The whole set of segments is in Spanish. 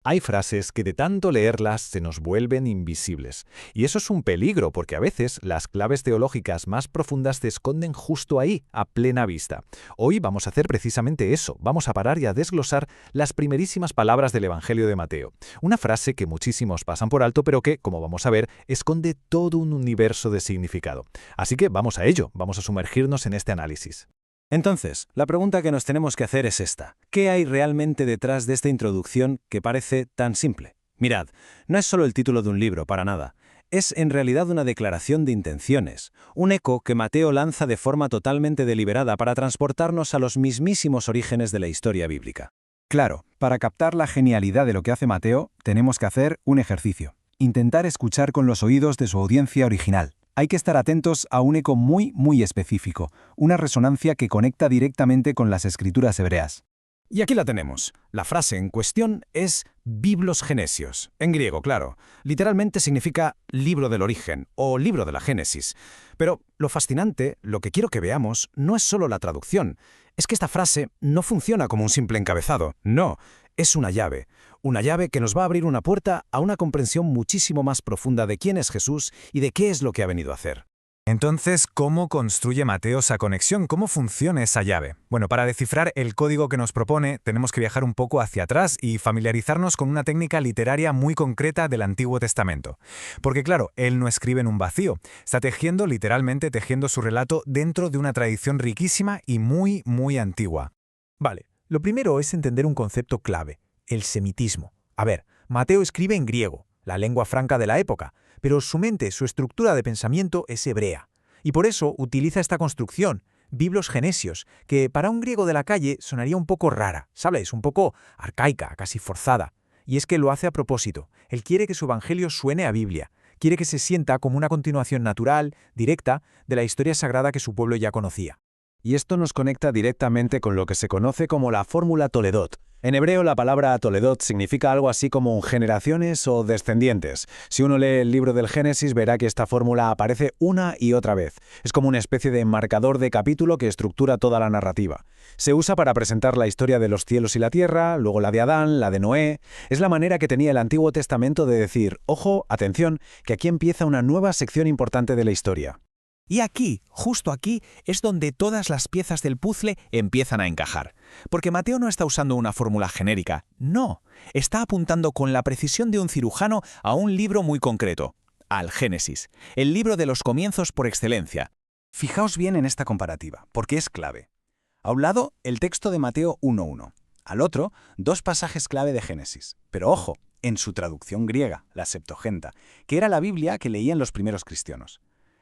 Hay frases que de tanto leerlas se nos vuelven invisibles. Y eso es un peligro porque a veces las claves teológicas más profundas se esconden justo ahí, a plena vista. Hoy vamos a hacer precisamente eso. Vamos a parar y a desglosar las primerísimas palabras del Evangelio de Mateo. Una frase que muchísimos pasan por alto, pero que, como vamos a ver, esconde todo un universo de significado. Así que vamos a ello, vamos a sumergirnos en este análisis. Entonces, la pregunta que nos tenemos que hacer es esta. ¿Qué hay realmente detrás de esta introducción que parece tan simple? Mirad, no es solo el título de un libro, para nada. Es en realidad una declaración de intenciones, un eco que Mateo lanza de forma totalmente deliberada para transportarnos a los mismísimos orígenes de la historia bíblica. Claro, para captar la genialidad de lo que hace Mateo, tenemos que hacer un ejercicio. Intentar escuchar con los oídos de su audiencia original. Hay que estar atentos a un eco muy específico, una resonancia que conecta directamente con las escrituras hebreas. Y aquí la tenemos. La frase en cuestión es Biblos Genesios, en griego, claro. Literalmente significa libro del origen o libro de la Génesis. Pero lo fascinante, lo que quiero que veamos, no es solo la traducción. Es que esta frase no funciona como un simple encabezado. No, es una llave. Una llave que nos va a abrir una puerta a una comprensión muchísimo más profunda de quién es Jesús y de qué es lo que ha venido a hacer. Entonces, ¿cómo construye Mateo esa conexión? ¿Cómo funciona esa llave? Bueno, para descifrar el código que nos propone, tenemos que viajar un poco hacia atrás y familiarizarnos con una técnica literaria muy concreta del Antiguo Testamento. Porque claro, él no escribe en un vacío, está literalmente tejiendo su relato dentro de una tradición riquísima y muy antigua. Vale, lo primero es entender un concepto clave, el semitismo. A ver, Mateo escribe en griego, la lengua franca de la época, pero su mente, su estructura de pensamiento es hebrea. Y por eso utiliza esta construcción, Biblos Genesios, que para un griego de la calle sonaría un poco rara, ¿sabes? Un poco arcaica, casi forzada. Y es que lo hace a propósito. Él quiere que su evangelio suene a Biblia. Quiere que se sienta como una continuación natural, directa, de la historia sagrada que su pueblo ya conocía. Y esto nos conecta directamente con lo que se conoce como la fórmula Toledot. En hebreo la palabra Toledot significa algo así como generaciones o descendientes. Si uno lee el libro del Génesis verá que esta fórmula aparece una y otra vez. Es como una especie de marcador de capítulo que estructura toda la narrativa. Se usa para presentar la historia de los cielos y la tierra, luego la de Adán, la de Noé. Es la manera que tenía el Antiguo Testamento de decir, ojo, atención, que aquí empieza una nueva sección importante de la historia. Y aquí, justo aquí, es donde todas las piezas del puzzle empiezan a encajar. Porque Mateo no está usando una fórmula genérica, no. Está apuntando con la precisión de un cirujano a un libro muy concreto, al Génesis, el libro de los comienzos por excelencia. Fijaos bien en esta comparativa, porque es clave. A un lado, el texto de Mateo 1:1. Al otro, dos pasajes clave de Génesis. Pero ojo, en su traducción griega, la Septuaginta, que era la Biblia que leían los primeros cristianos.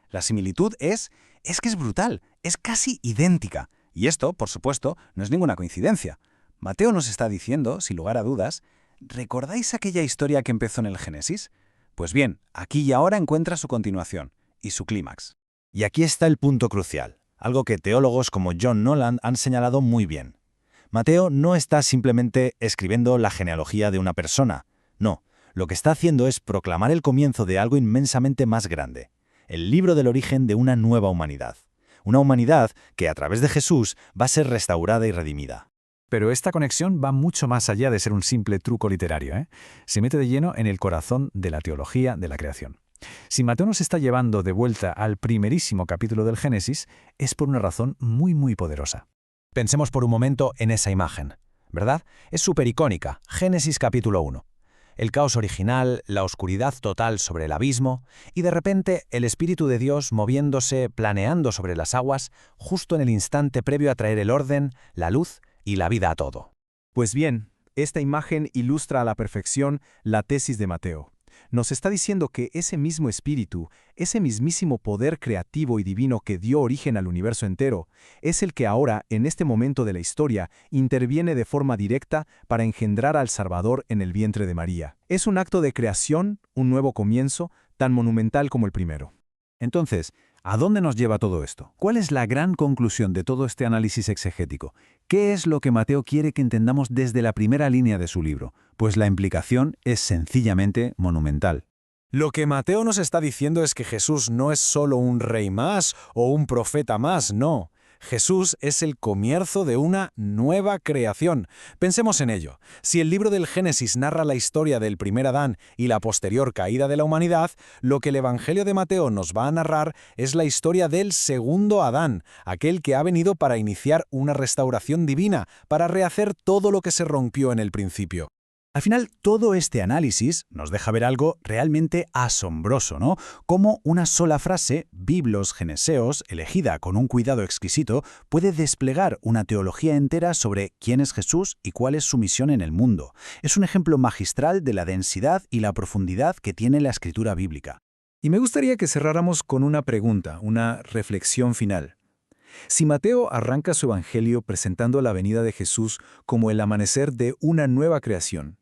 La similitud es que es brutal, es casi idéntica. Y esto, por supuesto, no es ninguna coincidencia. Mateo nos está diciendo, sin lugar a dudas, ¿recordáis aquella historia que empezó en el Génesis? Pues bien, aquí y ahora encuentra su continuación y su clímax. Y aquí está el punto crucial, algo que teólogos como John Nolan han señalado muy bien. Mateo no está simplemente escribiendo la genealogía de una persona. No, lo que está haciendo es proclamar el comienzo de algo inmensamente más grande. El libro del origen de una nueva humanidad. Una humanidad que a través de Jesús va a ser restaurada y redimida. Pero esta conexión va mucho más allá de ser un simple truco literario, ¿eh? Se mete de lleno en el corazón de la teología de la creación. Si Mateo nos está llevando de vuelta al primerísimo capítulo del Génesis, es por una razón muy poderosa. Pensemos por un momento en esa imagen, ¿verdad? Es súper icónica, Génesis capítulo 1. El caos original, la oscuridad total sobre el abismo, y de repente el Espíritu de Dios moviéndose, planeando sobre las aguas, justo en el instante previo a traer el orden, la luz y la vida a todo. Pues bien, esta imagen ilustra a la perfección la tesis de Mateo. Nos está diciendo que ese mismo espíritu, ese mismísimo poder creativo y divino que dio origen al universo entero, es el que ahora, en este momento de la historia, interviene de forma directa para engendrar al Salvador en el vientre de María. Es un acto de creación, un nuevo comienzo, tan monumental como el primero. Entonces, ¿a dónde nos lleva todo esto? ¿Cuál es la gran conclusión de todo este análisis exegético? ¿Qué es lo que Mateo quiere que entendamos desde la primera línea de su libro? Pues la implicación es sencillamente monumental. Lo que Mateo nos está diciendo es que Jesús no es solo un rey más o un profeta más, no. Jesús es el comienzo de una nueva creación. Pensemos en ello. Si el libro del Génesis narra la historia del primer Adán y la posterior caída de la humanidad, lo que el Evangelio de Mateo nos va a narrar es la historia del segundo Adán, aquel que ha venido para iniciar una restauración divina, para rehacer todo lo que se rompió en el principio. Al final, todo este análisis nos deja ver algo realmente asombroso, ¿no? Cómo una sola frase, Biblos Geneseos, elegida con un cuidado exquisito, puede desplegar una teología entera sobre quién es Jesús y cuál es su misión en el mundo. Es un ejemplo magistral de la densidad y la profundidad que tiene la escritura bíblica. Y me gustaría que cerráramos con una pregunta, una reflexión final. Si Mateo arranca su evangelio presentando la venida de Jesús como el amanecer de una nueva creación,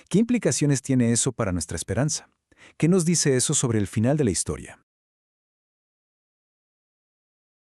¿qué implicaciones tiene eso para nuestra esperanza? ¿Qué nos dice eso sobre el final de la historia?